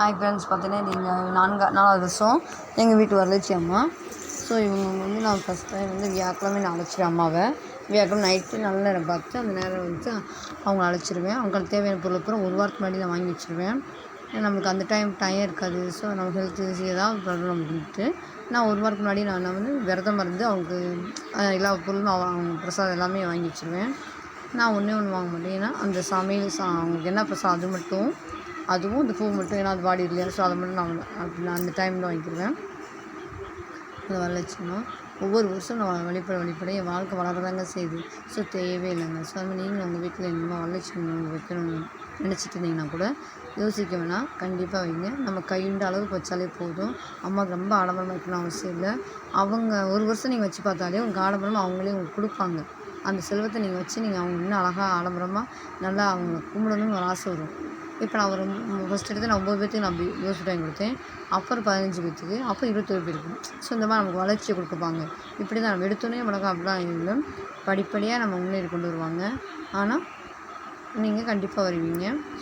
Hi friends, பார்த்தீங்கன்னா இது 4வது வருஷம் எங்கள் வீட்டு வரலட்சுமி அம்மா. ஸோ இவங்க வந்து நான் ஃபஸ்ட் டைம் வந்து வியாழக்கிழமை நான் அழைச்சிருவேன் அம்மாவை. வியாழக்கிழமை நைட்டு நல்ல நேரம் பார்த்து அந்த நேரம் வந்து அவங்கள அழைச்சிருவேன். அவங்களுக்கு தேவையான பொருள் பூரா ஒரு வாரத்துக்கு முன்னாடி நான் வாங்கி வச்சுருவேன். நமக்கு அந்த டைம் இருக்காது. ஸோ நம்ம ஹெல்த் ஏதாவது ப்ராப்ளம் அப்படின்ட்டு நான் ஒரு வாரத்துக்கு முன்னாடி நான் வந்து விரதம் இருந்து அவங்களுக்கு எல்லா பொருளும் அவங்க பிரசாதம் எல்லாமே வாங்கி வச்சுருவேன். நான் ஒன்றே ஒன்று வாங்க மாட்டேன். ஏன்னா அந்த சமையல் அவங்களுக்கு என்ன பிரசாதம் அது மட்டும், அதுவும் இந்த பூ மட்டும், ஏன்னா அது வாடி இல்லையா. ஸோ அதை மட்டும் நான் அந்த டைமில் வாங்கிக்கிடுவேன். அதை வரலட்சுமினா ஒவ்வொரு வருஷம் நான் வழிபட என் வாழ்க்கை வளரதாங்க செய்யுது. ஸோ தேவையே இல்லைங்க. ஸோ அது மாதிரி நீங்களும் உங்கள் வீட்டில் என்னமோ வரலட்சுமி வைக்கணும்னு நினச்சிட்டு இருந்தீங்கன்னா கூட யோசிக்க வேணாம், கண்டிப்பாக வைங்க. நம்ம கையுண்ட அளவுக்கு வச்சாலே போதும். அம்மாவுக்கு ரொம்ப ஆடம்பரமாக வைக்கணும் அவசியம் இல்லை. அவங்க ஒரு வருஷம் நீங்கள் வச்சு பார்த்தாலே உங்கள் ஆடம்பரமாக அவங்களே உங்களுக்கு கொடுப்பாங்க. அந்த செல்வத்தை நீங்கள் வச்சு அவங்க இன்னும் அழகாக ஆடம்பரமாக நல்லா அவங்க கும்பிடணும்னு ஒரு ஆசை வரும். இப்போ நான் ஒரு ஃபஸ்ட் எடுத்து நான் 9 பேர்த்துக்கு நான் யோசிச்சு டைம் கொடுத்தேன். அப்புறம் 15 பேர்த்துக்கு, அப்புறம் 21 பேருக்கு. ஸோ இந்த மாதிரி நமக்கு வளர்ச்சியை கொடுப்பாங்க. இப்படி தான் நம்ம எடுத்தோன்னே வழக்கம் அப்படிலாம் இல்லை, படிப்படியாக நம்ம முன்னேறி கொண்டு வருவாங்க. ஆனால் நீங்கள் கண்டிப்பாக வருவீங்க.